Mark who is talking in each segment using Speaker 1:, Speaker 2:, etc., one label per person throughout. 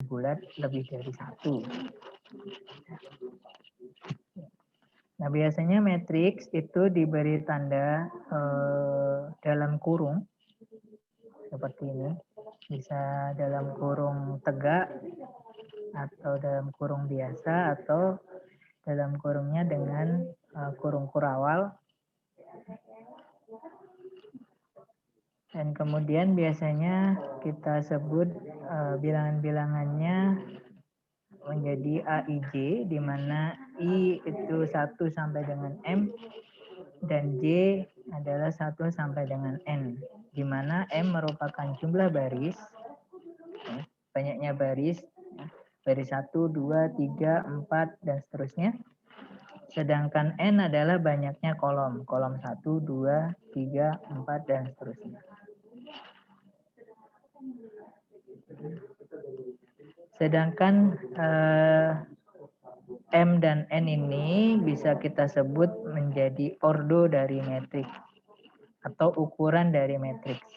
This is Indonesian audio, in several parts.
Speaker 1: bulat lebih dari 1. Nah, biasanya matriks itu diberi tanda dalam kurung seperti ini. Bisa dalam kurung tegak atau dalam kurung biasa atau dalam kurungnya dengan kurung kurawal. Dan kemudian biasanya kita sebut bilangan-bilangannya menjadi AIJ, di mana I itu 1 sampai dengan M dan J adalah 1 sampai dengan N, di mana M merupakan jumlah baris, banyaknya baris 1, 2, 3, 4 dan seterusnya. Sedangkan N adalah banyaknya kolom 1, 2, 3, 4 dan seterusnya. Sedangkan M dan N ini bisa kita sebut menjadi ordo dari matriks atau ukuran dari matriks.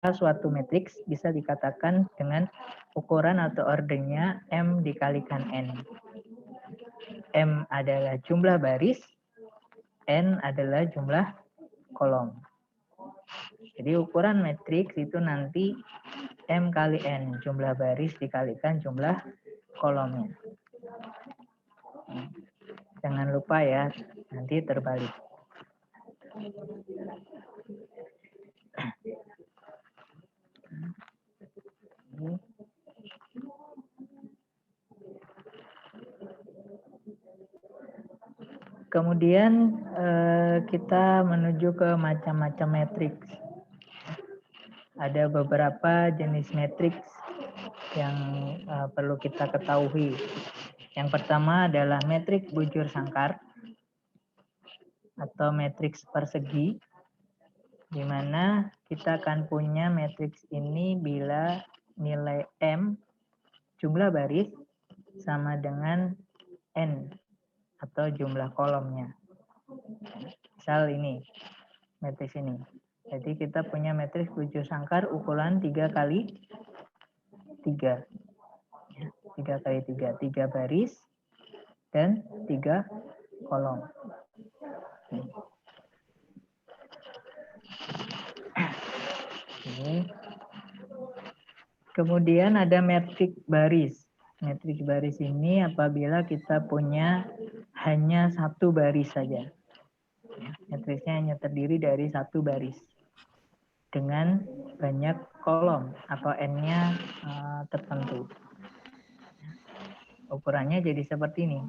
Speaker 1: Suatu matriks bisa dikatakan dengan ukuran atau ordernya M dikalikan N. M adalah jumlah baris, N adalah jumlah kolom. Jadi ukuran matriks itu nanti M kali N, jumlah baris dikalikan jumlah kolomnya. Jangan lupa ya, nanti terbalik. Kemudian kita menuju ke macam-macam matriks. Ada beberapa jenis matriks yang perlu kita ketahui. Yang pertama adalah matriks bujur sangkar atau matriks persegi, di mana kita akan punya matriks ini bila nilai M jumlah baris sama dengan N atau jumlah kolomnya. Misal ini, matriks ini. Jadi kita punya matriks bujur sangkar ukuran 3 kali 3. 3 kali 3. 3 baris dan 3 kolom. Kemudian ada matriks baris. Matriks baris ini apabila kita punya hanya 1 baris saja. Matriksnya hanya terdiri dari 1 baris dengan banyak kolom atau N-nya tertentu. Ukurannya jadi seperti ini.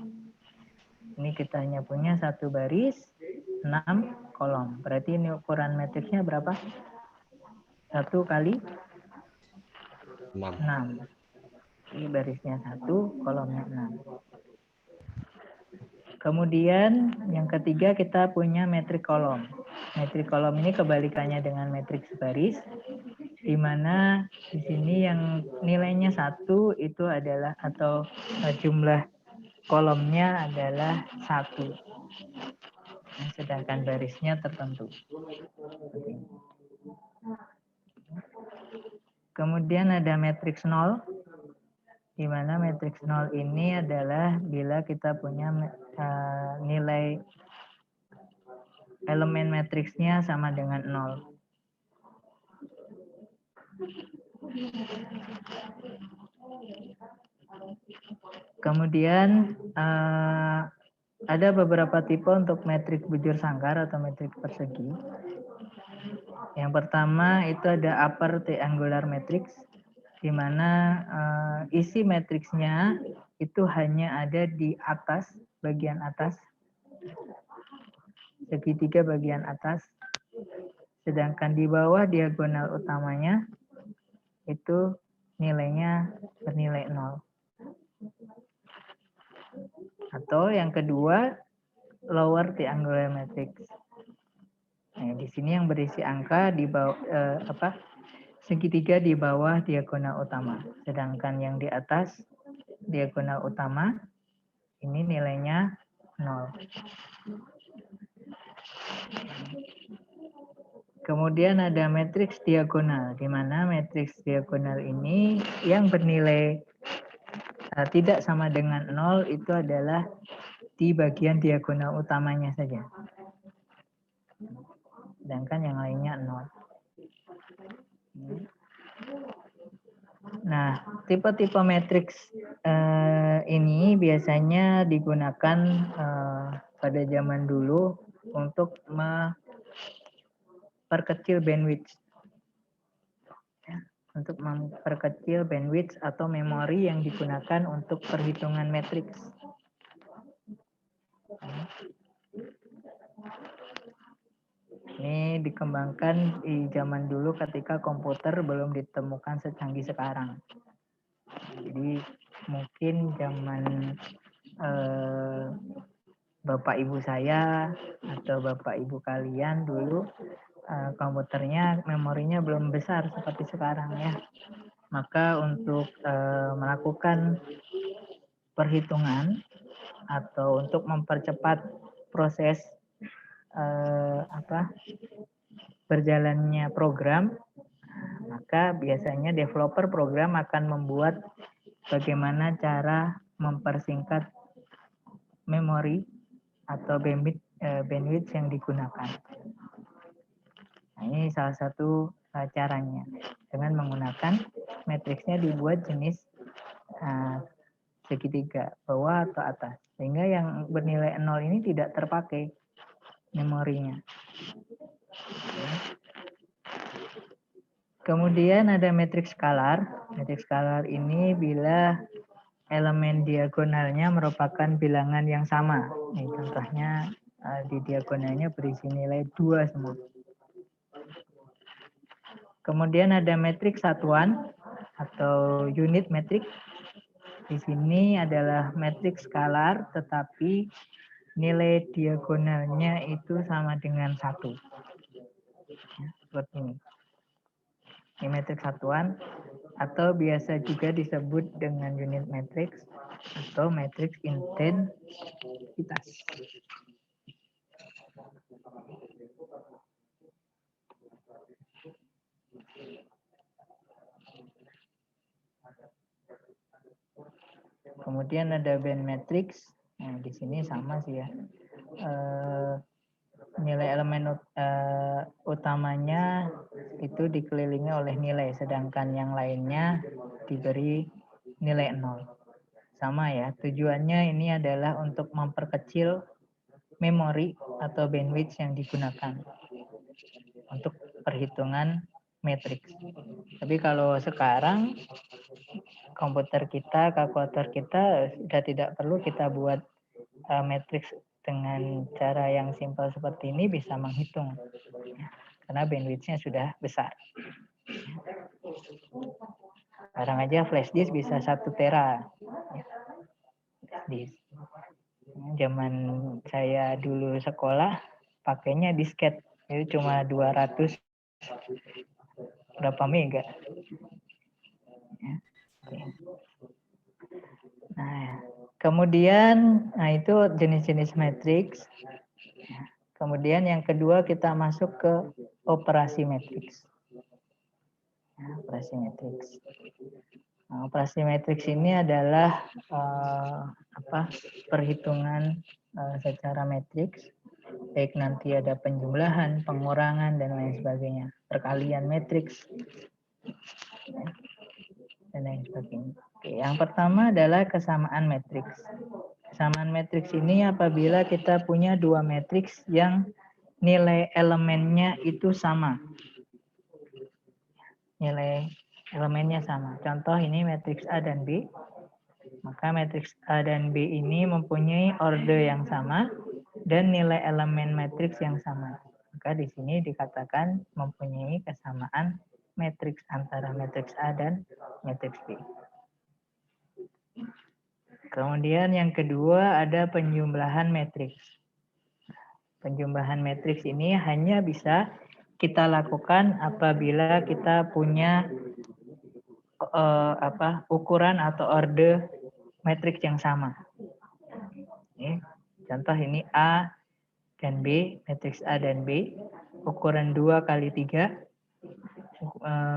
Speaker 1: Ini kita hanya punya 1 baris, 6 kolom. Berarti ini ukuran matriksnya berapa? 1 kali 6. Ini barisnya 1, kolomnya 6. Kemudian yang ketiga kita punya metrik kolom. Metrik kolom ini kebalikannya dengan matriks baris, di mana di sini yang nilainya 1 itu adalah atau jumlah kolomnya adalah 1. Sedangkan barisnya tertentu. Kemudian ada matriks 0, di mana matriks 0 ini adalah bila kita punya nilai elemen matriksnya sama dengan 0. Kemudian ada beberapa tipe untuk matriks bujur sangkar atau matriks persegi. Yang pertama itu ada upper triangular matrix, di mana isi matriksnya itu hanya ada di atas, bagian atas, segitiga bagian atas, sedangkan di bawah diagonal utamanya itu nilainya bernilai 0. Atau yang kedua, lower triangular matrix. Nah, di sini yang berisi angka di bawah segitiga di bawah diagonal utama, sedangkan yang di atas diagonal utama ini nilainya 0. Kemudian ada matriks diagonal, di mana matriks diagonal ini yang bernilai tidak sama dengan 0 itu adalah di bagian diagonal utamanya saja. Sedangkan yang lainnya 0. Nah, tipe-tipe matriks ini biasanya digunakan pada zaman dulu untuk memperkecil bandwidth. Untuk memperkecil bandwidth atau memori yang digunakan untuk perhitungan matriks. Ini dikembangkan di zaman dulu ketika komputer belum ditemukan secanggih sekarang. Jadi mungkin zaman bapak ibu saya atau bapak ibu kalian dulu komputernya memorinya belum besar seperti sekarang ya. Maka untuk melakukan perhitungan atau untuk mempercepat proses berjalannya program, maka biasanya developer program akan membuat bagaimana cara mempersingkat memori atau bandwidth yang digunakan. Nah, ini salah satu caranya dengan menggunakan matriksnya dibuat jenis segitiga bawah atau atas, sehingga yang bernilai 0 ini tidak terpakai memorinya. Kemudian ada matriks skalar. Matriks skalar ini bila elemen diagonalnya merupakan bilangan yang sama. Ini contohnya di diagonalnya berisi nilai 2 semua. Kemudian ada matriks satuan atau unit matriks. Di sini adalah matriks skalar tetapi nilai diagonalnya itu sama dengan 1. Ya, seperti ini. Ini matriks satuan atau biasa juga disebut dengan unit matriks atau matriks intensitas. Kemudian ada band matrix. Nah, di sini sama sih ya. Nilai elemen utamanya itu dikelilingi oleh nilai, sedangkan yang lainnya diberi nilai 0. Sama ya, tujuannya ini adalah untuk memperkecil memori atau bandwidth yang digunakan untuk perhitungan matriks. Tapi kalau sekarang komputer kita, kalkulator kita sudah tidak perlu kita buat matriks dengan cara yang simpel seperti ini, bisa menghitung karena bandwidth-nya sudah besar. Sekarang aja flash disk bisa 1 tera. Disk. Zaman saya dulu sekolah pakainya disket, itu cuma 200 berapa mega. Nah, kemudian itu jenis-jenis matriks. Kemudian yang kedua kita masuk ke operasi matriks. Operasi matriks. Nah, operasi matriks ini adalah perhitungan secara matriks, baik nanti ada penjumlahan, pengurangan dan lain sebagainya, perkalian matriks dan lain sebagainya. Oke, yang pertama adalah kesamaan matriks. Kesamaan matriks ini apabila kita punya dua matriks yang nilai elemennya itu sama. Nilai elemennya sama. Contoh ini matriks A dan B. Maka matriks A dan B ini mempunyai order yang sama dan nilai elemen matriks yang sama. Maka di sini dikatakan mempunyai kesamaan matriks antara matriks A dan matriks B. Kemudian yang kedua ada penjumlahan matriks. Penjumlahan matriks ini hanya bisa kita lakukan apabila kita punya ukuran atau order matriks yang sama. Contoh ini A dan B, matriks A dan B. ukuran 2 kali 3.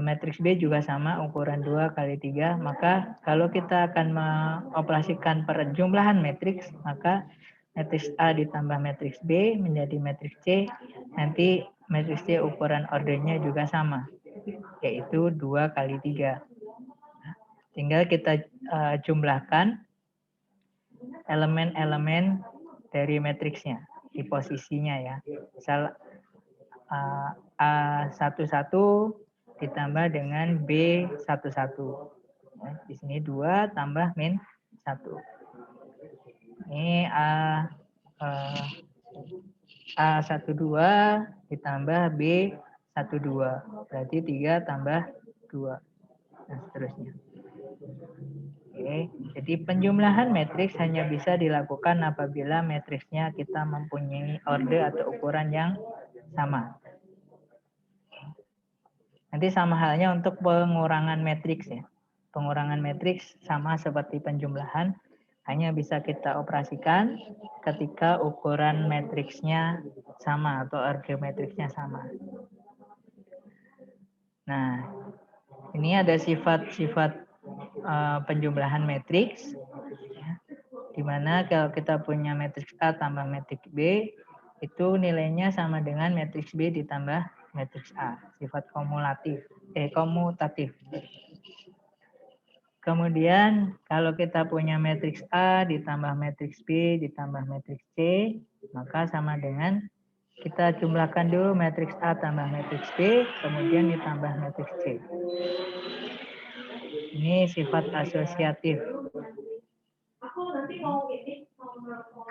Speaker 1: Matriks B juga sama, ukuran 2 kali 3. Maka kalau kita akan mengoperasikan perjumlahan matriks, maka matriks A ditambah matriks B menjadi matriks C. Nanti matriks C ukuran ordernya juga sama, yaitu 2 kali 3. Tinggal kita jumlahkan elemen-elemen dari matriksnya di posisinya ya. Misal A11 ditambah dengan B11. Ya, di sini 2 tambah min 1. Ini A12 ditambah B12. Berarti 3 tambah 2. Dan seterusnya. Oke, jadi penjumlahan matriks hanya bisa dilakukan apabila matriksnya kita mempunyai order atau ukuran yang sama. Nanti sama halnya untuk pengurangan matriks ya. Pengurangan matriks sama seperti penjumlahan, hanya bisa kita operasikan ketika ukuran matriksnya sama atau order matriksnya sama. Nah, ini ada sifat-sifat penjumlahan matriks, ya, di mana kalau kita punya matriks A tambah matriks B, itu nilainya sama dengan matriks B ditambah matriks A, sifat komutatif. Kemudian kalau kita punya matriks A ditambah matriks B ditambah matriks C, maka sama dengan kita jumlahkan dulu matriks A tambah matriks B, kemudian ditambah matriks C. Ini sifat asosiatif.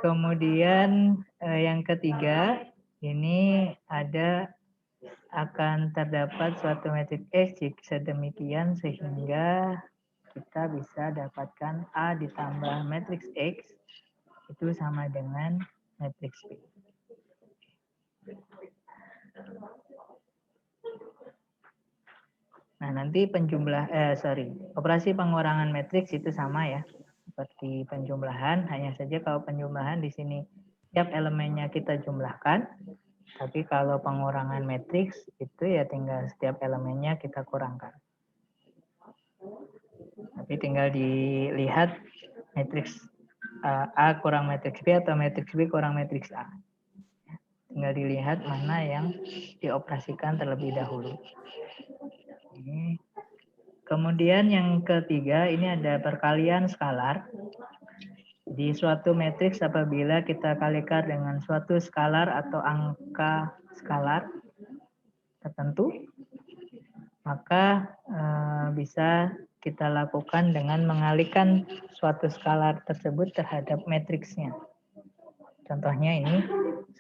Speaker 1: Kemudian yang ketiga, ini akan terdapat suatu matriks X sedemikian sehingga kita bisa dapatkan A ditambah matriks X itu sama dengan matriks B. Nah, nanti operasi pengurangan matriks itu sama ya, seperti penjumlahan, hanya saja kalau penjumlahan di sini setiap elemennya kita jumlahkan, tapi kalau pengurangan matriks itu ya tinggal setiap elemennya kita kurangkan. Tapi tinggal dilihat matriks A kurang matriks B atau matriks B kurang matriks A. Tinggal dilihat mana yang dioperasikan terlebih dahulu. Kemudian yang ketiga, ini ada perkalian skalar. Di suatu matriks apabila kita kalikan dengan suatu skalar atau angka skalar tertentu, maka bisa kita lakukan dengan mengalihkan suatu skalar tersebut terhadap matriksnya. Contohnya ini,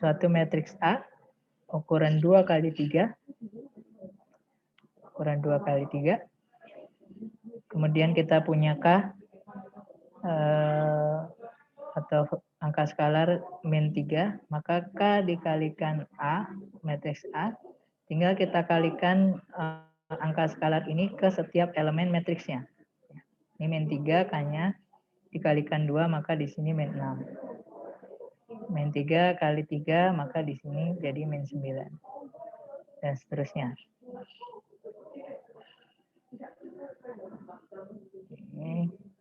Speaker 1: suatu matriks A, ukuran 2 kali 3, ukuran 2 kali 3. Kemudian kita punya K, atau angka skalar min 3, maka K dikalikan A, matriks A, tinggal kita kalikan angka skalar ini ke setiap elemen matriksnya. Ini min 3, K-nya dikalikan 2, maka di sini min 6. Min 3 kali 3, maka di sini jadi min 9. Dan seterusnya.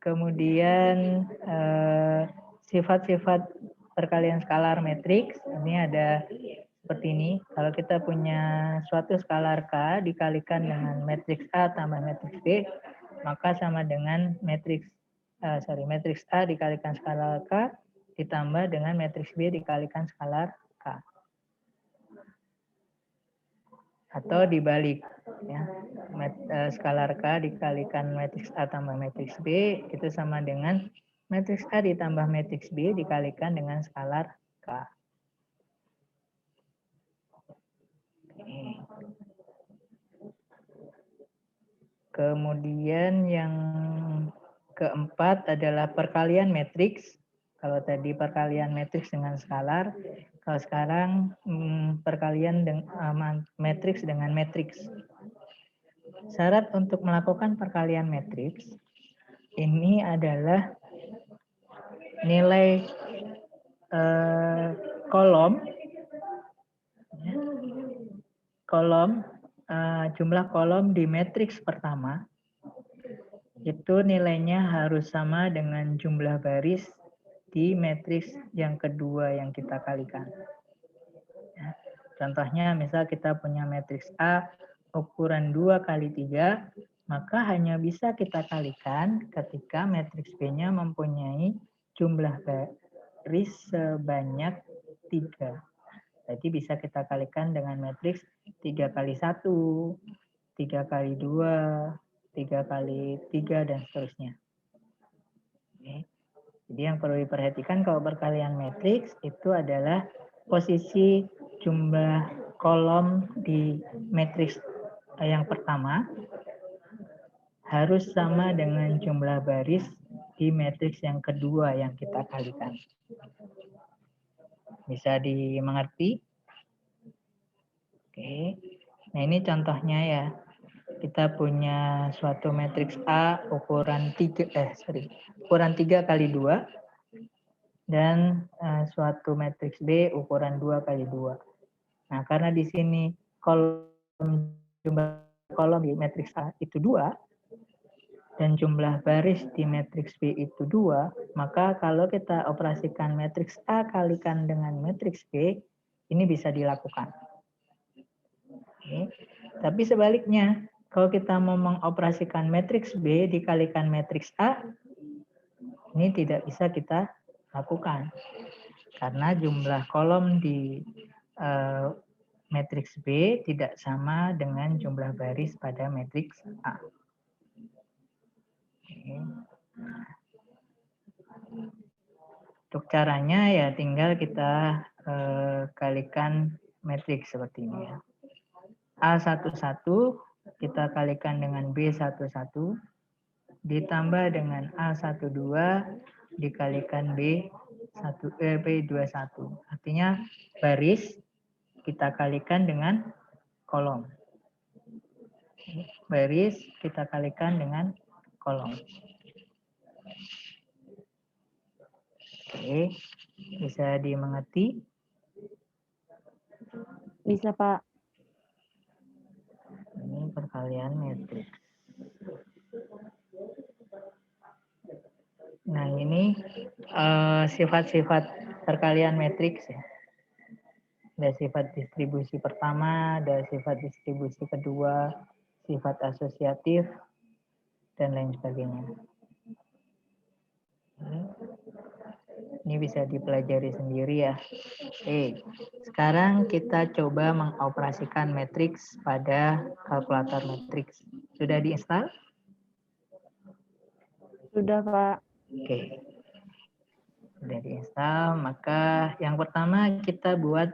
Speaker 1: Kemudian sifat-sifat perkalian skalar matriks, ini ada seperti ini. Kalau kita punya suatu skalar K dikalikan dengan matriks A tambah matriks B, maka sama dengan matriks A dikalikan skalar K ditambah dengan matriks B dikalikan skalar K. Atau dibalik, ya, skalar K dikalikan matriks A tambah matriks B itu sama dengan matriks A ditambah matriks B dikalikan dengan skalar K. Kemudian yang keempat adalah perkalian matriks. Kalau tadi perkalian matriks dengan skalar, kalau sekarang perkalian matriks dengan matriks. Syarat untuk melakukan perkalian matriks ini adalah nilai kolom jumlah kolom di matriks pertama itu nilainya harus sama dengan jumlah baris di matriks yang kedua yang kita kalikan. Ya. Contohnya misal kita punya matriks A ukuran 2 kali 3, maka hanya bisa kita kalikan ketika matriks B-nya mempunyai jumlah baris sebanyak 3. Jadi bisa kita kalikan dengan matriks 3 kali 1, 3 kali 2, 3 kali 3, dan seterusnya. Oke. Jadi yang perlu diperhatikan kalau perkalian matriks itu adalah posisi jumlah kolom di matriks yang pertama harus sama dengan jumlah baris di matriks yang kedua yang kita kalikan. Bisa dimengerti? Oke. Nah, ini contohnya ya. Kita punya suatu matriks A ukuran 3 kali 2 dan suatu matriks B ukuran 2 kali 2. Nah, karena di sini jumlah kolom di matriks A itu 2 dan jumlah baris di matriks B itu 2, maka kalau kita operasikan matriks A kalikan dengan matriks B, ini bisa dilakukan. Oke. Tapi sebaliknya, kalau kita mau mengoperasikan matriks B dikalikan matriks A, ini tidak bisa kita lakukan. Karena jumlah kolom di matriks B tidak sama dengan jumlah baris pada matriks A. Oke. Untuk caranya ya tinggal kita kalikan matriks seperti ini ya. A11 kita kalikan dengan B11 ditambah dengan A12 dikalikan B21. Artinya baris kita kalikan dengan kolom. Baris kita kalikan dengan kolom. Oke, bisa dimengerti?
Speaker 2: Bisa, Pak.
Speaker 1: Ini perkalian matriks. Nah, ini sifat-sifat perkalian matriks ya. Ada sifat distribusi pertama, ada sifat distribusi kedua, sifat asosiatif, dan lain sebagainya. Ini bisa dipelajari sendiri ya. Oke, sekarang kita coba mengoperasikan matriks pada kalkulator matriks. Sudah diinstal?
Speaker 2: Sudah, Pak.
Speaker 1: Oke. Sudah diinstal, maka yang pertama kita buat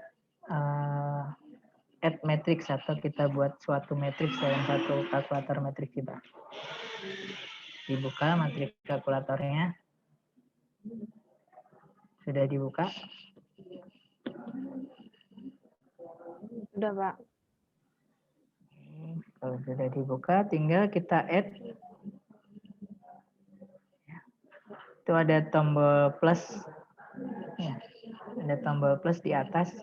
Speaker 1: add matrix atau kita buat suatu matriks dalam satu kalkulator matriks kita. Dibuka matriks kalkulatornya. Sudah dibuka?
Speaker 2: Sudah, Pak.
Speaker 1: Kalau sudah dibuka, tinggal kita add. Itu ada tombol plus. Ya, ada tombol plus di atas.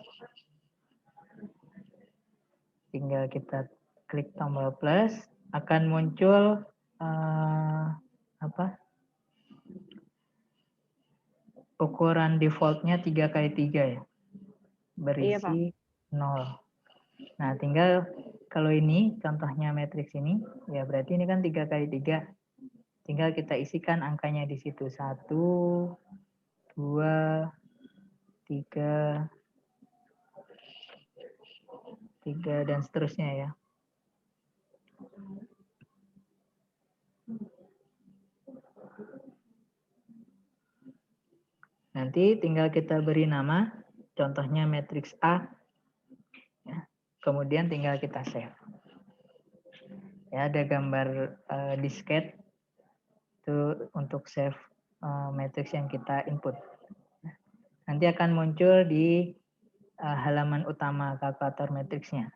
Speaker 1: Tinggal kita klik tombol plus, akan muncul ukuran defaultnya 3 kali 3 ya. Berisi 0. Nah, tinggal kalau ini contohnya matriks ini, ya berarti ini kan 3 kali 3. Tinggal kita isikan angkanya di situ. 1, 2, 3, dan seterusnya ya. Nanti tinggal kita beri nama, contohnya matriks A. Ya. Kemudian tinggal kita save. Ya, ada gambar disket itu untuk save matriks yang kita input. Nanti akan muncul di halaman utama kalkulator matriksnya.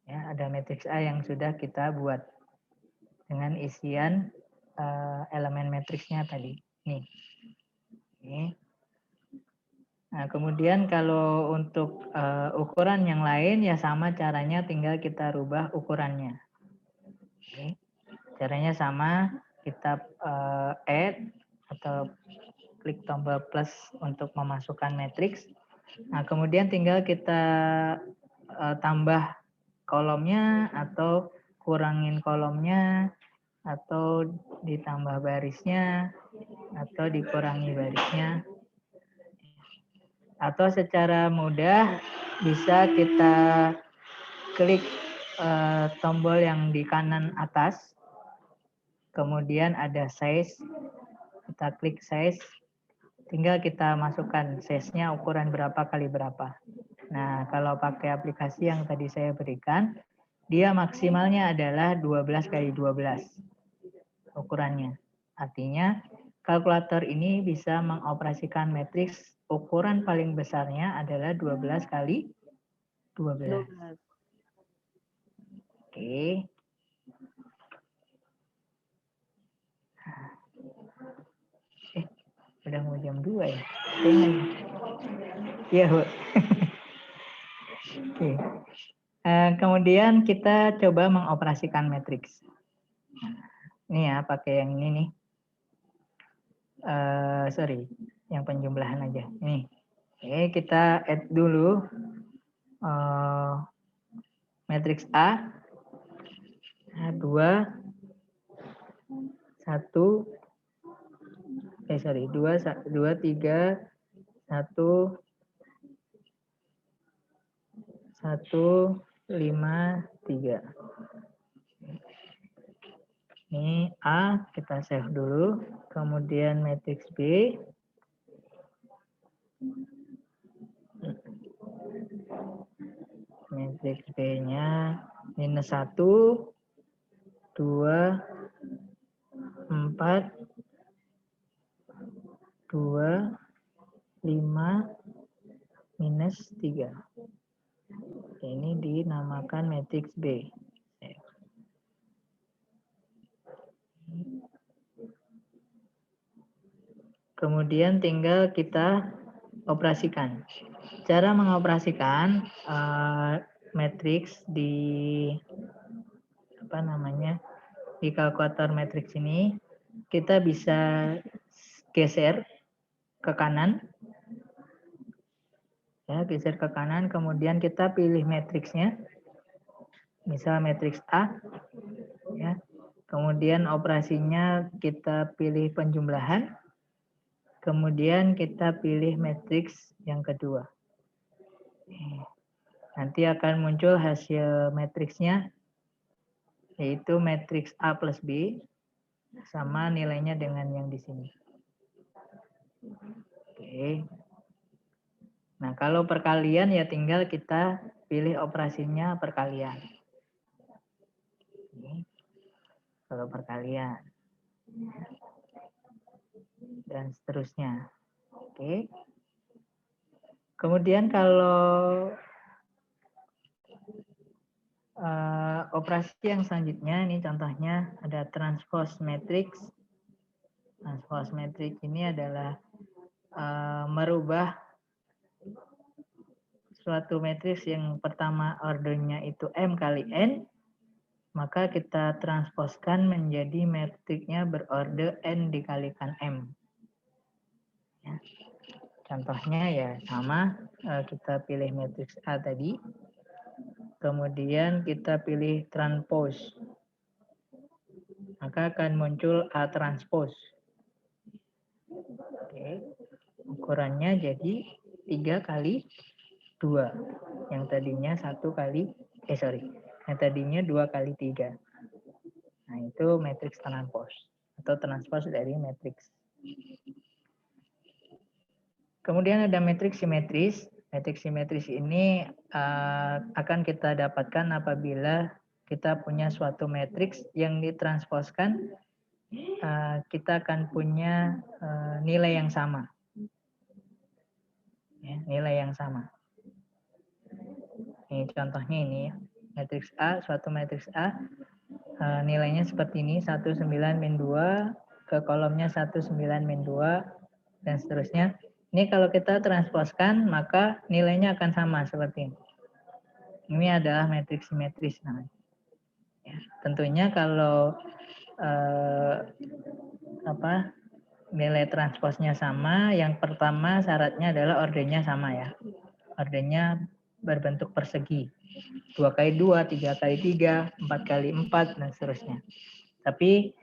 Speaker 1: Ya, ada matriks A yang sudah kita buat dengan isian elemen matriksnya tadi. Nih. Oke. Nah, kemudian kalau untuk ukuran yang lain ya sama caranya, tinggal kita rubah ukurannya. Oke. Caranya sama, kita add atau klik tombol plus untuk memasukkan matriks. Nah, kemudian tinggal kita tambah kolomnya atau kurangin kolomnya atau ditambah barisnya atau dikurangi barisnya. Atau secara mudah bisa kita klik tombol yang di kanan atas, kemudian ada size, kita klik size, tinggal kita masukkan size-nya ukuran berapa kali berapa. Nah, kalau pakai aplikasi yang tadi saya berikan, dia maksimalnya adalah 12 kali 12 ukurannya. Artinya kalkulator ini bisa mengoperasikan matriks ukuran paling besarnya adalah 12 kali 12.
Speaker 2: 12.
Speaker 1: Oke. Udah mau jam 2 ya? Iya, Bu. Oke. Kemudian kita coba mengoperasikan matriks. Ini ya, pakai yang ini nih. Sorry, yang penjumlahan aja. Nih. Oke, kita add dulu matriks A. 2, 1, 2, 3, 1, 5, 3. Ini A, kita save dulu. Kemudian matriks B. Matriks B-nya minus 1, 2, 4, 2, 5, minus 3. Ini dinamakan matriks B. Kemudian tinggal kita operasikan. Cara mengoperasikan matriks di di kalkulator matriks ini, kita bisa geser ke kanan. Ya, geser ke kanan, kemudian kita pilih matriksnya. Misal matriks A. Ya. Kemudian operasinya kita pilih penjumlahan. Kemudian kita pilih matriks yang kedua. Nanti akan muncul hasil matriksnya, yaitu matriks A plus B, sama nilainya dengan yang di sini. Oke. Nah, kalau perkalian ya tinggal kita pilih operasinya perkalian. Oke. Kalau perkalian. Dan seterusnya. Oke. Kemudian kalau operasi yang selanjutnya, ini contohnya ada transpose matrix. Transpose matrix ini adalah merubah suatu matriks yang pertama ordernya itu M kali N, maka kita transposkan menjadi matriksnya berorder N dikalikan M. Ya. Contohnya ya sama, kita pilih matriks A tadi, kemudian kita pilih transpose, maka akan muncul A transpose. Oke. Ukurannya jadi 3 kali 2. Yang tadinya 1 kali, yang tadinya 2 kali 3. Nah, itu matriks transpose atau transpose dari matriks. Kemudian ada matriks simetris. Matriks simetris ini akan kita dapatkan apabila kita punya suatu matriks yang ditransposkan, kita akan punya nilai yang sama. Ya, nilai yang sama. Ini contohnya ini ya. Matriks A, suatu matriks A, nilainya seperti ini, 19 min 2, ke kolomnya 19 min 2, dan seterusnya. Ini kalau kita transposkan, maka nilainya akan sama seperti ini. Ini adalah matriks simetris namanya. Ya, tentunya kalau nilai transposnya sama, yang pertama syaratnya adalah ordernya sama ya. Ordernya berbentuk persegi. 2 kali 2, 3 kali 3, 4 kali 4, dan seterusnya. Tapi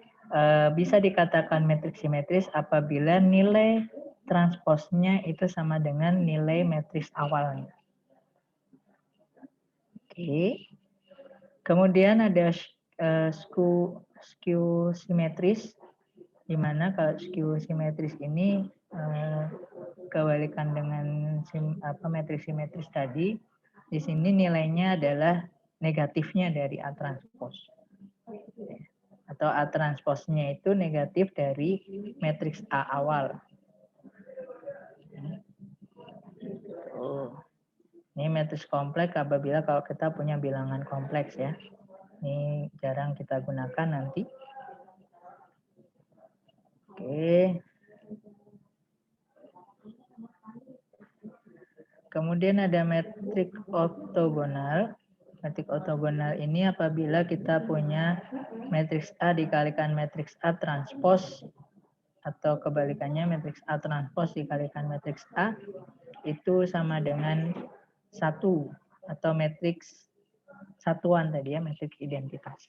Speaker 1: bisa dikatakan matriks simetris apabila nilai transposnya itu sama dengan nilai matriks awalnya. Oke. Kemudian ada skew simetris, di mana kalau skew simetris ini kebalikan dengan matriks simetris tadi, di sini nilainya adalah negatifnya dari A transpos. Atau A transposnya itu negatif dari matriks A awal. Ini matriks kompleks apabila kalau kita punya bilangan kompleks ya. Ini jarang kita gunakan nanti. Oke. Kemudian ada metrik ortogonal. Metrik ortogonal ini apabila kita punya matriks A dikalikan matriks A transpos, atau kebalikannya matriks A transpos dikalikan matriks A, itu sama dengan 1, atau matriks satuan tadi ya, matriks identitas.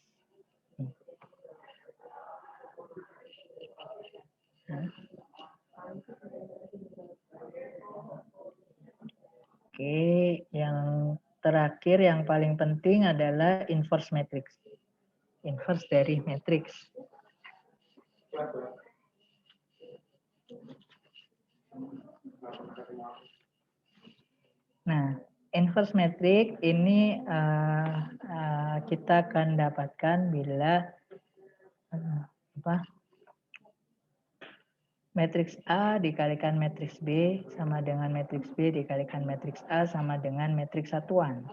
Speaker 1: Oke, yang terakhir yang paling penting adalah inverse matrix. Inverse dari matrix. Nah, inverse matrix ini kita akan dapatkan bila matriks A dikalikan matriks B sama dengan matriks B dikalikan matriks A sama dengan matriks satuan.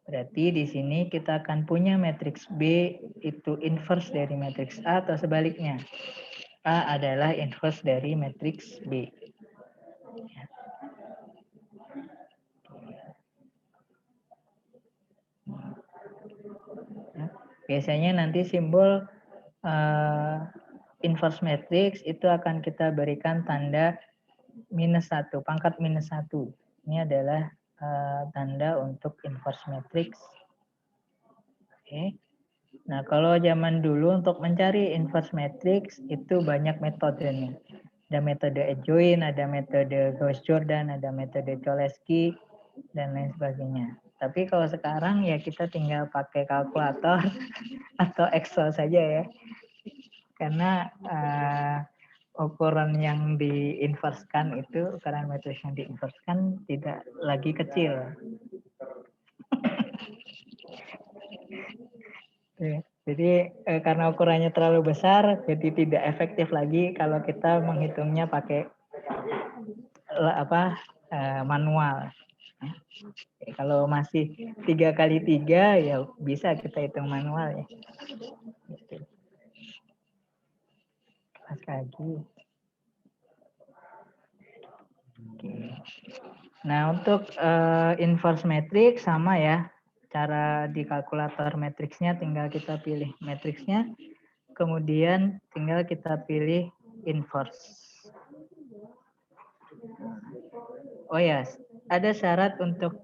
Speaker 1: Berarti di sini kita akan punya matriks B itu inverse dari matriks A atau sebaliknya. A adalah inverse dari matriks B. Biasanya nanti simbol inverse matrix itu akan kita berikan tanda -1, pangkat -1. Ini adalah tanda untuk inverse matrix. Oke. Nah, kalau zaman dulu untuk mencari inverse matrix itu banyak metodenya. Ada metode adjoint, ada metode Gauss-Jordan, ada metode Cholesky, dan lain sebagainya. Tapi kalau sekarang ya kita tinggal pakai kalkulator atau Excel saja ya. Karena ukuran yang diinverskan itu, ukuran matriks yang diinverskan tidak lagi kecil. Jadi karena ukurannya terlalu besar, jadi tidak efektif lagi kalau kita menghitungnya pakai manual. Kalau masih 3 kali 3 ya bisa kita hitung manual ya. Pas lagi. Oke. Nah, untuk inverse matrix sama ya. Cara di kalkulator matriksnya tinggal kita pilih matriksnya, kemudian tinggal kita pilih inverse. Oh ya, ada syarat untuk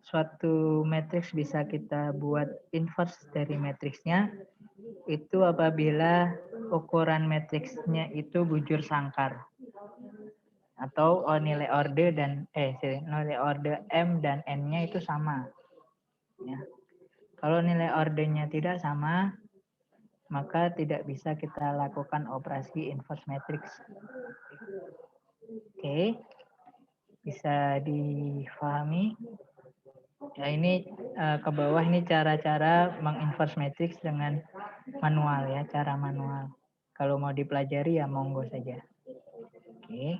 Speaker 1: suatu matriks bisa kita buat inverse dari matriksnya, itu apabila ukuran matriksnya itu bujur sangkar. Atau nilai order nilai order M dan N-nya itu sama. Ya. Kalau nilai ordernya tidak sama, maka tidak bisa kita lakukan operasi inverse matrix. Oke, bisa difahami. Ya, ini ke bawah ini cara-cara menginverse matrix dengan manual ya, cara manual. Kalau mau dipelajari ya monggo saja. Oke.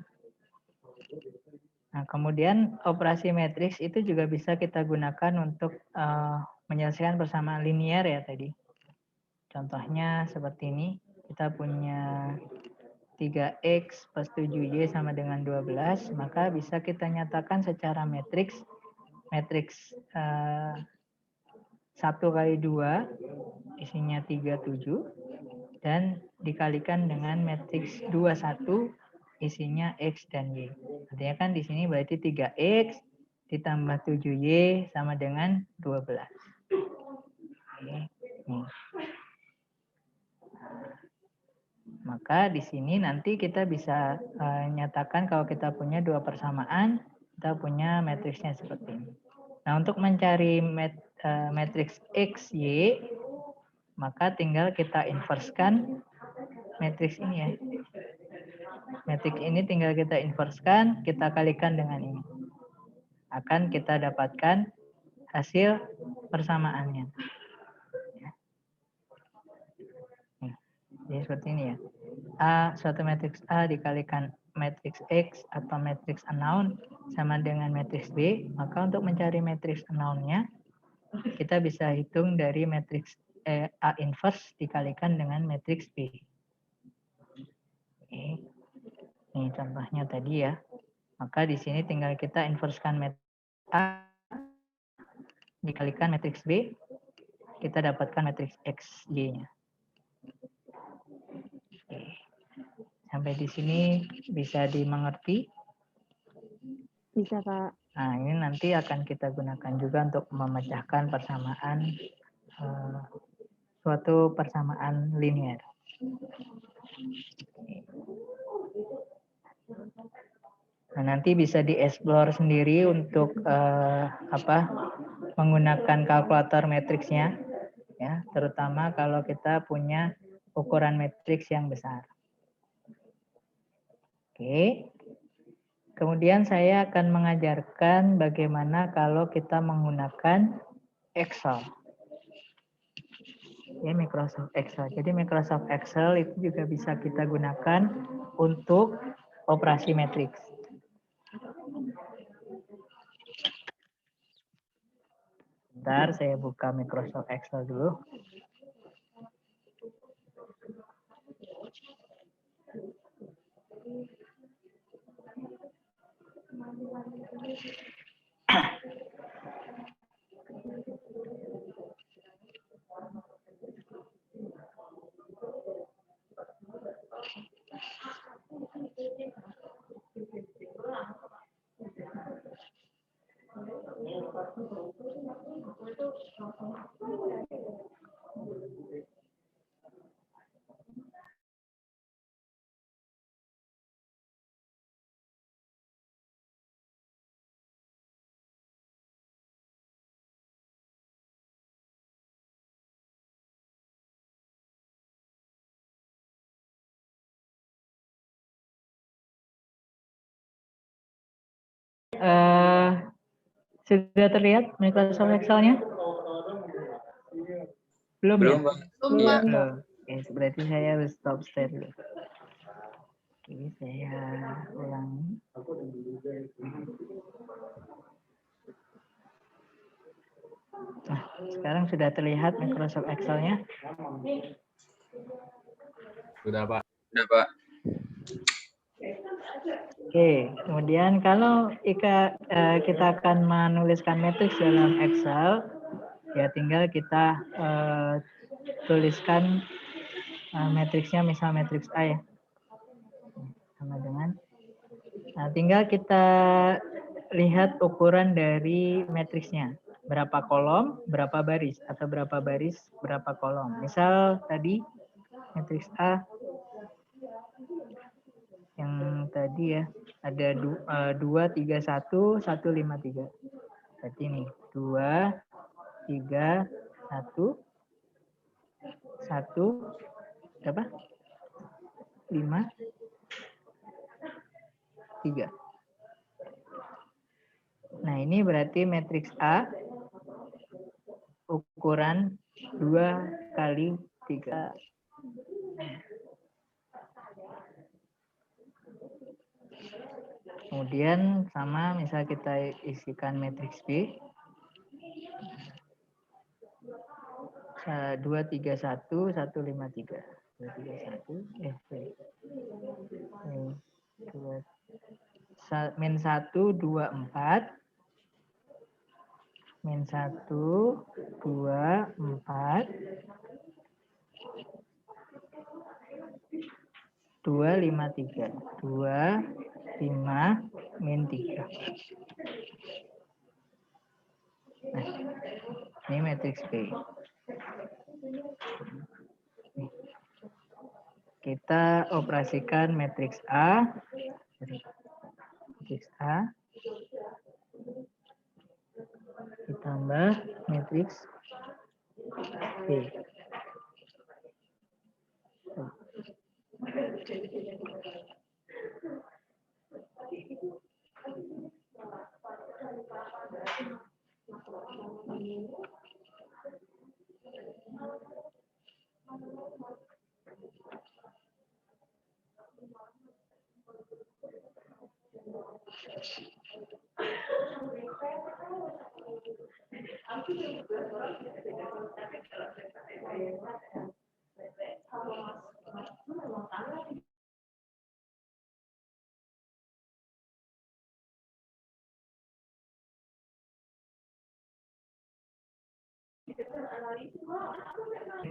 Speaker 1: Nah, kemudian operasi matriks itu juga bisa kita gunakan untuk menyelesaikan persamaan linear ya tadi. Contohnya seperti ini, kita punya 3X plus 7Y sama dengan 12, maka bisa kita nyatakan secara matriks 1 kali 2 isinya 37 dan dikalikan dengan matriks 21 isinya X dan Y. Artinya kan di sini berarti 3X ditambah 7Y sama dengan 12. Oke. Nih. Maka di sini nanti kita bisa nyatakan kalau kita punya dua persamaan, kita punya matriksnya seperti ini. Nah, untuk mencari matriks X, Y, maka tinggal kita inverskan matriks ini ya. Matriks ini tinggal kita inverskan, kita kalikan dengan ini. Akan kita dapatkan hasil persamaannya. Jadi seperti ini ya. Suatu matriks A dikalikan matriks X atau matriks unknown sama dengan matriks B, maka untuk mencari matriks unknown-nya kita bisa hitung dari matriks A inverse dikalikan dengan matriks B. Oke. Ini contohnya tadi ya. Maka di sini tinggal kita inverskan matriks A dikalikan matriks B, kita dapatkan matriks XY-nya. Oke. Sampai di sini bisa dimengerti?
Speaker 2: Bisa, Pak.
Speaker 1: Nah, ini nanti akan kita gunakan juga untuk memecahkan persamaan suatu persamaan linear. Nah, nanti bisa dieksplor sendiri untuk menggunakan kalkulator matriksnya, ya, terutama kalau kita punya ukuran matriks yang besar. Oke. Kemudian saya akan mengajarkan bagaimana kalau kita menggunakan Excel. Ya, Microsoft Excel. Jadi Microsoft Excel itu juga bisa kita gunakan untuk operasi matriks. Bentar, saya buka Microsoft Excel dulu. Sudah terlihat Microsoft Excel-nya? Belum ya?
Speaker 3: Pak.
Speaker 2: Belum,
Speaker 3: Iya.
Speaker 2: Pak.
Speaker 1: Oke, berarti saya harus stop share dulu. Oke, saya ulangi. Nah, sekarang sudah terlihat Microsoft Excel-nya?
Speaker 3: Sudah, Pak. Sudah, Pak.
Speaker 1: Oke, kemudian kalau kita akan menuliskan matriks dalam Excel, ya tinggal kita tuliskan matriksnya, misal matriks A ya. Sama dengan. Nah, tinggal kita lihat ukuran dari matriksnya. Berapa kolom, berapa baris, atau berapa baris, berapa kolom. Misal tadi matriks A yang tadi ya ada 2, 3, 1, 1, 5, 3. Berarti ini 2, 3, 1, 1, berapa? 5, 3. Nah, ini berarti matriks A ukuran 2 kali 3. Kemudian sama misal kita isikan matriks B. 231 153. 231 min 1 24 min 1 24 253 25 min 3. Nah, ini matriks B. Kita operasikan matriks A. Matriks A ditambah matriks B.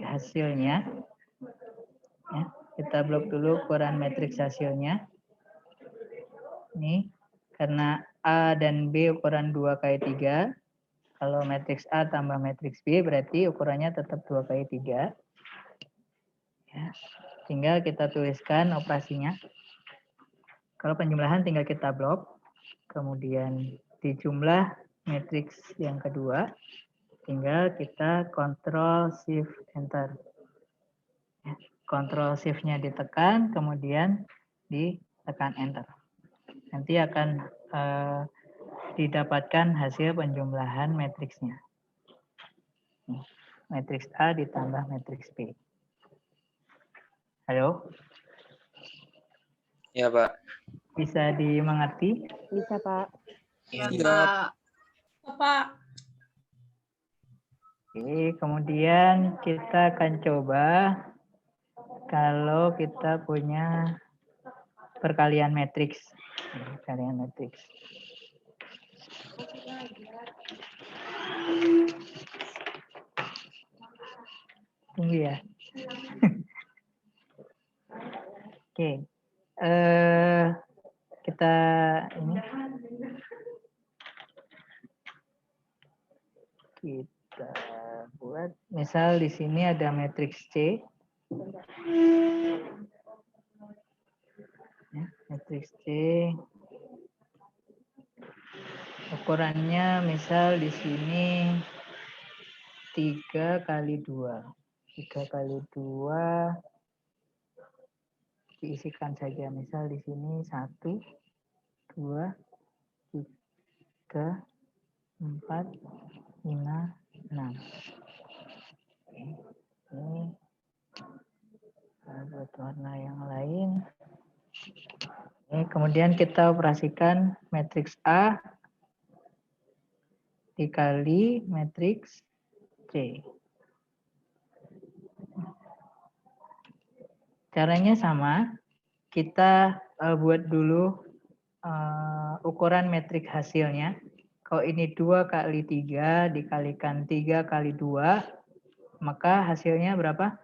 Speaker 1: Hasilnya, ya, kita blok dulu ukuran matriks hasilnya. Ini karena A dan B ukuran 2x3. Kalau matriks A tambah matriks B berarti ukurannya tetap 2x3. Ya, tinggal kita tuliskan operasinya. Kalau penjumlahan tinggal kita blok. Kemudian dijumlah matriks yang kedua. Tinggal kita Ctrl Shift Enter. Ctrl Shift-nya ditekan, kemudian ditekan Enter. Nanti akan didapatkan hasil penjumlahan matriksnya. Matriks A ditambah matriks B. Halo?
Speaker 3: Ya, Pak.
Speaker 1: Bisa dimengerti?
Speaker 2: Bisa, Pak.
Speaker 3: Iya, Pak.
Speaker 4: Pak.
Speaker 1: Oke, kemudian kita akan coba kalau kita punya perkalian matriks. Perkalian matriks. Tunggu ya. Oke. Kita ini. Kita buat, misal di sini ada matriks C. Ya, matriks C. Ukurannya misal di sini 3 kali 2. 3 kali 2 diisikan saja. Misal di sini 1, 2, 3, 4, 5, 6. Ini buat warna yang lain. Kemudian kita operasikan matriks A dikali matriks C. Caranya sama. Kita buat dulu ukuran matriks hasilnya. Kalau ini 2 kali 3 dikalikan 3 kali 2, maka hasilnya berapa?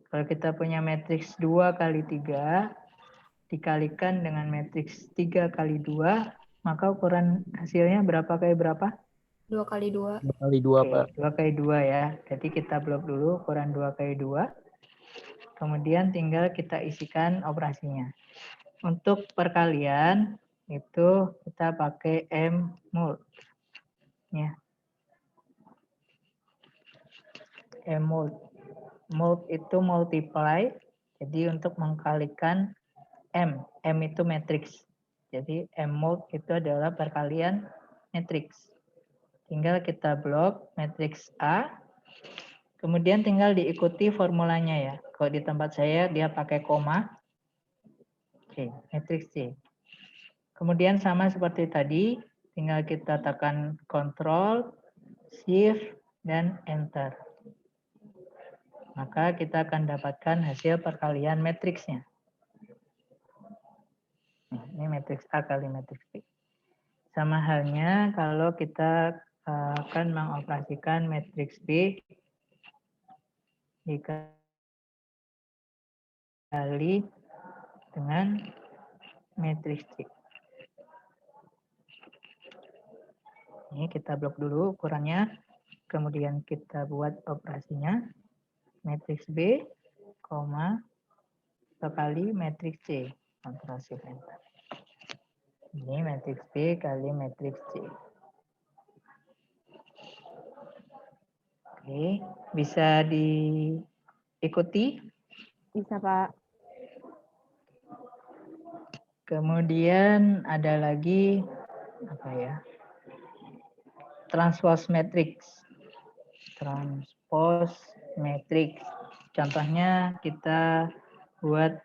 Speaker 1: Kalau kita punya matriks 2 kali 3 dikalikan dengan matriks 3 kali 2, maka ukuran hasilnya berapa kali berapa?
Speaker 4: 2 kali 2.
Speaker 5: 2 kali 2,
Speaker 1: Oke,
Speaker 5: Pak.
Speaker 1: 2 kali 2 ya. Jadi kita blok dulu ukuran 2 kali 2. Kemudian tinggal kita isikan operasinya. Untuk perkalian itu kita pakai mmul. Ya. Mmul. Mul itu multiply. Jadi untuk mengkalikan M. M itu matriks. Jadi mmul itu adalah perkalian matriks. Tinggal kita blok matriks A. Kemudian tinggal diikuti formulanya ya. Kalau di tempat saya dia pakai koma. Oke, matriks C. Kemudian sama seperti tadi, tinggal kita tekan Ctrl, Shift, dan Enter. Maka kita akan dapatkan hasil perkalian matriksnya. Ini matriks A kali matriks B. Sama halnya kalau kita akan mengoperasikan matriks B dikali dengan matriks C. Ini kita blok dulu ukurannya, kemudian kita buat operasinya. Matriks B, kali matriks C. Ctrl Shift Enter. Ini matriks B kali matriks C. Oke, bisa diikuti?
Speaker 2: Bisa, Pak.
Speaker 1: Kemudian ada lagi apa ya? Transpose matrix. Transpose matrix. Contohnya kita buat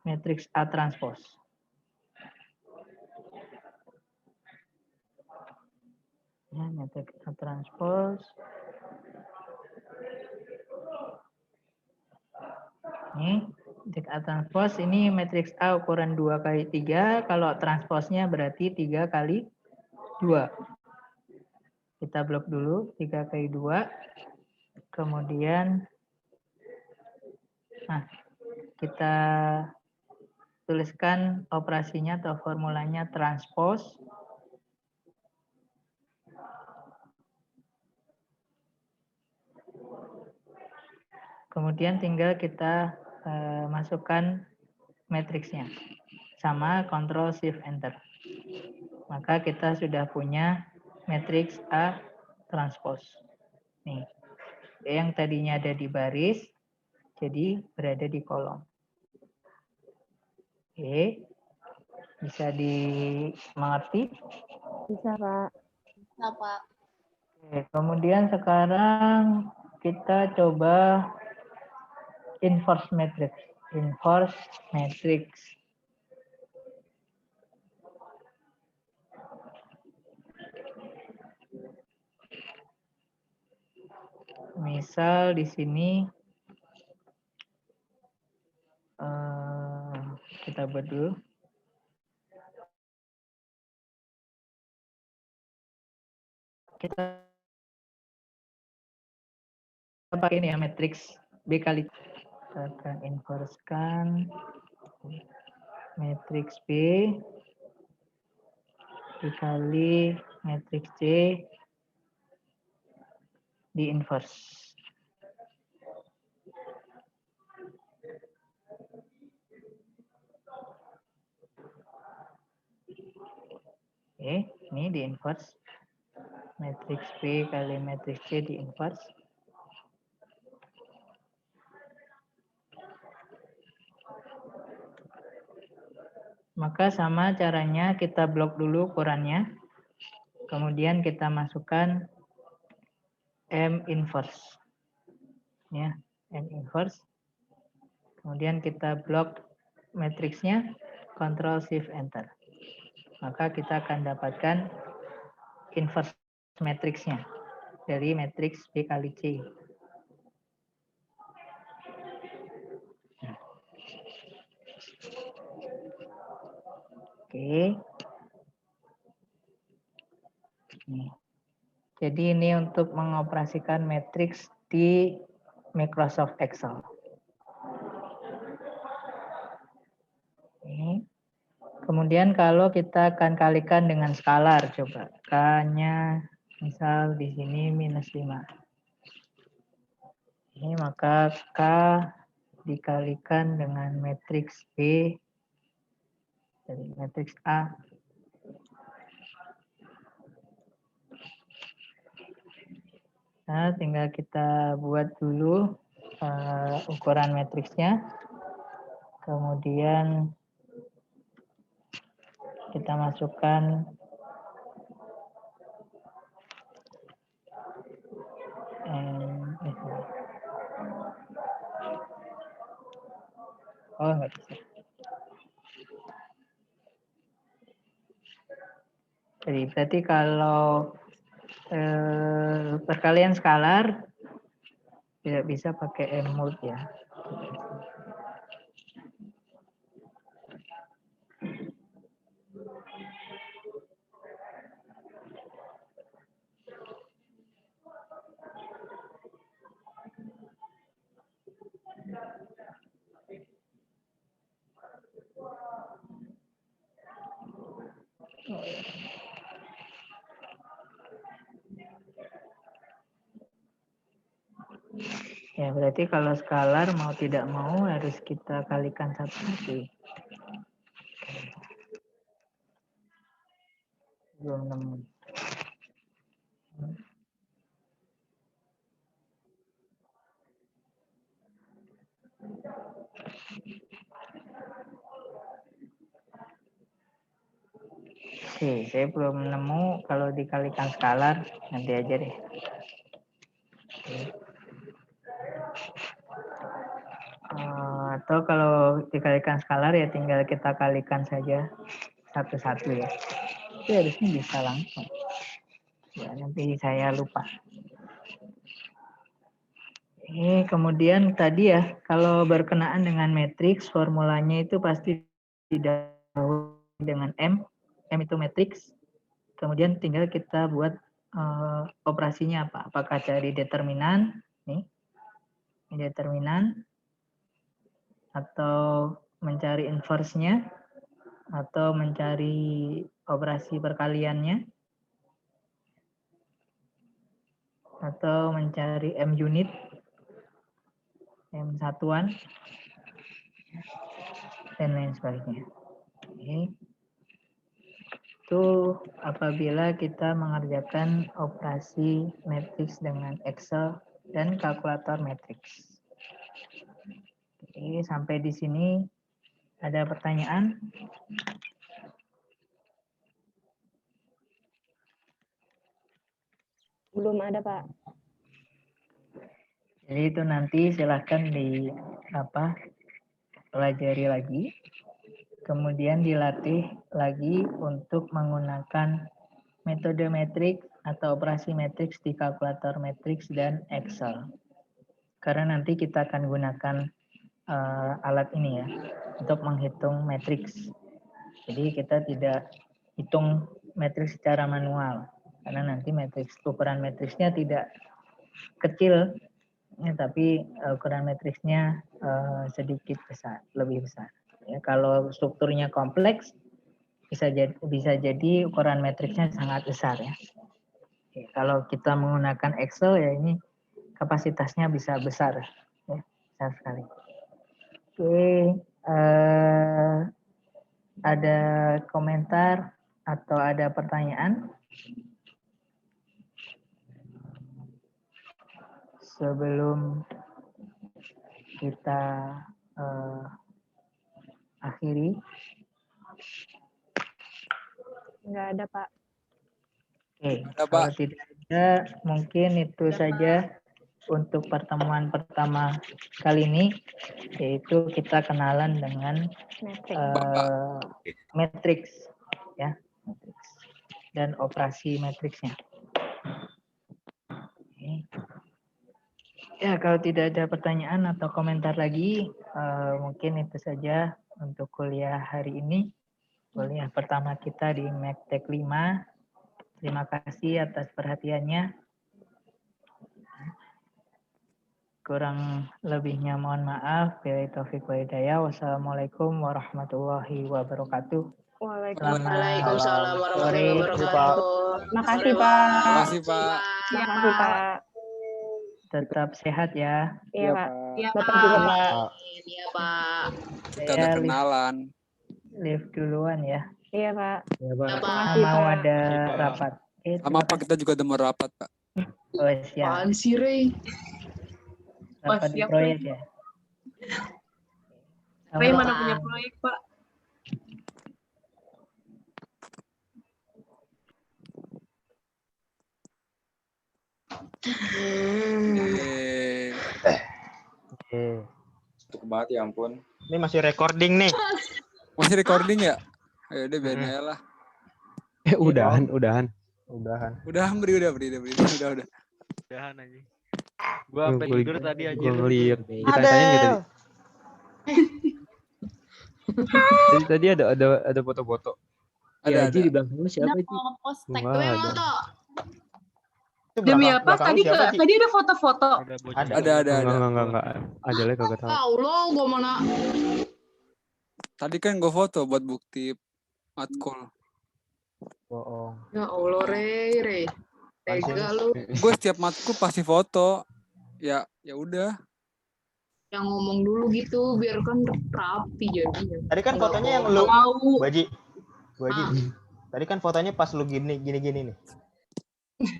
Speaker 1: matriks A transpose. Ya, matriks A transpose. Ini matriks A transpose, ini matriks A ukuran 2 kali 3, kalau transposnya berarti 3 kali 2. Kita blok dulu 3 kali 2. Kemudian kita tuliskan operasinya atau formulanya transpose. Kemudian tinggal kita masukkan matriksnya. Sama Ctrl Shift Enter. Maka kita sudah punya matriks A transpose. Nih. Yang tadinya ada di baris jadi berada di kolom. Oke. Bisa dimengerti?
Speaker 2: Bisa, Pak.
Speaker 4: Nah, Pak.
Speaker 1: Oke, kemudian sekarang kita coba inverse matrix. Inverse matrix. Misal di sini kita buat dulu. Kita pakai ini ya, matriks B kali. Kita akan inversekan matriks B dikali matriks C di inverse. Oke, ini di inverse. Matriks B kali matriks C di inverse. Maka sama caranya, kita blok dulu ukurannya. Kemudian kita masukkan M inverse. Ya, M inverse. Kemudian kita blok matriksnya, Ctrl Shift Enter. Maka kita akan dapatkan inverse matriksnya dari matriks B kali C. Oke. Nih. Jadi ini untuk mengoperasikan matriks di Microsoft Excel. Oke. Kemudian kalau kita akan kalikan dengan skalar, coba. K-nya misal di sini -5. Ini maka K dikalikan dengan matriks B dari matriks A. Nah, tinggal kita buat dulu ukuran matriksnya. Kemudian kita masukkan nggak bisa. Jadi berarti kalau perkalian skalar tidak bisa pakai M-mod ya. Ya, berarti kalau skalar mau tidak mau harus kita kalikan satu-satu. Belum nemu. Oke, saya belum nemu kalau dikalikan skalar, nanti aja deh. Atau kalau dikalikan skalar ya tinggal kita kalikan saja satu-satu ya. Itu harusnya bisa langsung. Ya, nanti saya lupa. Ini kemudian tadi ya, kalau berkenaan dengan matriks, formulanya itu pasti didahului dengan M. M itu matriks. Kemudian tinggal kita buat operasinya apa. Apakah cari determinan, nih, determinan, atau mencari inverse-nya, atau mencari operasi perkaliannya, atau mencari M unit, M satuan, dan lain sebagainya. Oke. Itu apabila kita mengerjakan operasi matriks dengan Excel dan kalkulator matriks. Oke, sampai di sini ada pertanyaan?
Speaker 2: Belum ada, Pak.
Speaker 1: Jadi itu nanti silahkan pelajari lagi, kemudian dilatih lagi untuk menggunakan metode matriks atau operasi matriks di kalkulator matriks dan Excel. Karena nanti kita akan gunakan alat ini ya untuk menghitung matriks. Jadi kita tidak hitung matriks secara manual karena nanti ukuran matriksnya tidak kecil. Ya, tapi ukuran matriksnya sedikit besar, lebih besar. Ya, kalau strukturnya kompleks, bisa jadi ukuran matriksnya sangat besar ya. Oke, kalau kita menggunakan Excel ya ini kapasitasnya bisa besar, ya, besar sekali. Oke, ada komentar atau ada pertanyaan? Sebelum kita akhiri.
Speaker 2: Enggak ada, Pak.
Speaker 1: Oke, kalau tidak ada, mungkin itu saja untuk pertemuan pertama kali ini, yaitu kita kenalan dengan matriks, ya, matriks dan operasi matriksnya. Oke. Ya, kalau tidak ada pertanyaan atau komentar lagi, mungkin itu saja untuk kuliah hari ini. Kuliah pertama kita di MECTEC 5. Terima kasih atas perhatiannya. Kurang lebihnya mohon maaf. Billahi taufiq wal hidayah. Wassalamualaikum warahmatullahi wabarakatuh.
Speaker 2: Waalaikumsalam
Speaker 1: warahmatullahi wabarakatuh.
Speaker 2: Makasih, Pak.
Speaker 3: Makasih, Pak.
Speaker 2: Makasih, Pak.
Speaker 1: Tetap sehat ya.
Speaker 2: Iya, Pak.
Speaker 4: Iya,
Speaker 2: Bapak
Speaker 4: Pak.
Speaker 2: juga, Pak.
Speaker 4: Iya, Pak.
Speaker 3: Kita udah kenalan.
Speaker 1: Live duluan ya.
Speaker 2: Iya, Pak.
Speaker 3: Iya, Pak.
Speaker 2: Makasih,
Speaker 1: Mau
Speaker 2: Pak.
Speaker 1: ada rapat.
Speaker 3: Sama Pak, kita juga udah mau rapat, Pak.
Speaker 1: Oh, siap.
Speaker 4: Apaan sih, Rey?
Speaker 1: Rapat di
Speaker 4: siap,
Speaker 1: proyek ya.
Speaker 4: Rey mana punya proyek, Pak?
Speaker 3: Untuk banget ya ampun.
Speaker 5: Ini masih recording nih.
Speaker 3: Masih recording ya? Ayo deh, biarin aja lah.
Speaker 5: Udahan.
Speaker 3: Udah, Bri, udah.
Speaker 6: Udahan aja. Gua sampai tidur tadi aja.
Speaker 5: Gue ngeliat. Ditanya nggak tadi? Tadi ada foto-foto.
Speaker 3: Ada.
Speaker 7: Ji di belakang lu siapa Ji?
Speaker 4: Post tag
Speaker 5: Wah,
Speaker 4: gue
Speaker 5: ada.
Speaker 4: moto.
Speaker 8: Demi apa? Tadi ada foto-foto.
Speaker 3: Ada.
Speaker 5: Enggak. Ada lagi kagak tahu.
Speaker 4: Tahu lo, gue mana?
Speaker 3: Tadi kan gue foto buat bukti matkul.
Speaker 5: Bohong.
Speaker 4: Ya Allah, Rey. Tega lu.
Speaker 3: Gue setiap matkul pasti foto. Ya udah.
Speaker 4: Yang ngomong dulu gitu, biar kan rapi jadinya.
Speaker 9: Tadi kan fotonya yang lu
Speaker 8: Tahu.
Speaker 9: Baji. Tadi kan fotonya pas lu gini nih.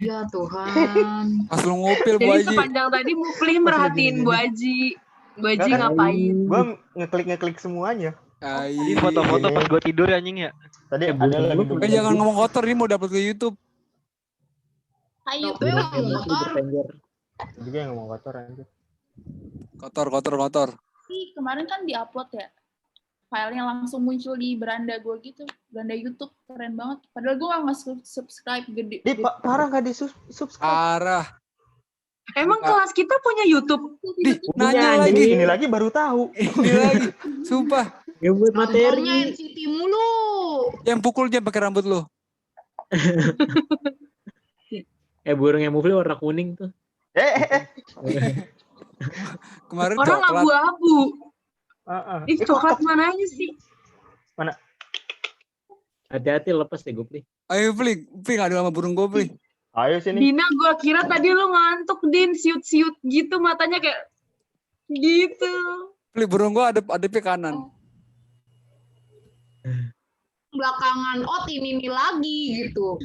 Speaker 4: Ya Tuhan.
Speaker 3: Pas lu ngupil Bu
Speaker 8: Jadi
Speaker 3: Haji.
Speaker 8: sepanjang tadi Mufli merhatiin Bu Haji. Bu Haji
Speaker 9: Kan?
Speaker 8: ngapain?
Speaker 9: Gua ngeklik semuanya.
Speaker 6: Ini foto-foto pas gua tidur anjing ya.
Speaker 9: Tadi ada lagi.
Speaker 3: Jangan ngomong kotor, ini mau dapet ke YouTube.
Speaker 4: Ayo, gue ngomong motor.
Speaker 9: Juga yang ngomong kotor anjir.
Speaker 3: Kotor.
Speaker 10: Kemarin kan diupload ya, filenya langsung muncul di beranda gue gitu, beranda YouTube, keren banget. Padahal gue nggak subscribe gede.
Speaker 9: Parah nggak di subscribe.
Speaker 3: Parah.
Speaker 8: Emang kelas kita punya YouTube?
Speaker 3: Nanya lagi.
Speaker 9: Ini lagi baru tahu.
Speaker 3: Ini lagi. Sumpah.
Speaker 7: Ya buat
Speaker 4: Nongkrongnya
Speaker 7: materi.
Speaker 4: NCT mulu.
Speaker 3: Yang pukulnya pakai rambut lu.
Speaker 7: Burung yang Mufli warna kuning tuh.
Speaker 3: Kemarin
Speaker 8: Orang
Speaker 3: coklat.
Speaker 8: abu-abu. Ih, coklat mananya sih?
Speaker 7: Hati-hati lepas deh Gopli.
Speaker 3: Ayo Pli ngadu sama burung gue Pli.
Speaker 9: Ayo sini.
Speaker 8: Dina, gue kira tadi lu ngantuk, Din. Siut-siut gitu, matanya kayak gitu.
Speaker 3: Pli burung gue adepnya kanan.
Speaker 4: Belakangan ini lagi gitu.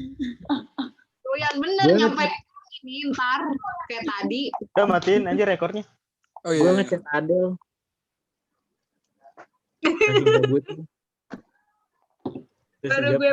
Speaker 4: Doyan bener nyampe ini ntar kayak tadi.
Speaker 9: Udah matiin aja rekornya.
Speaker 3: Oh
Speaker 7: Gue
Speaker 3: iya.
Speaker 7: ngechat Adel. Masih gabut. Terus
Speaker 8: Baru
Speaker 7: dia
Speaker 8: gue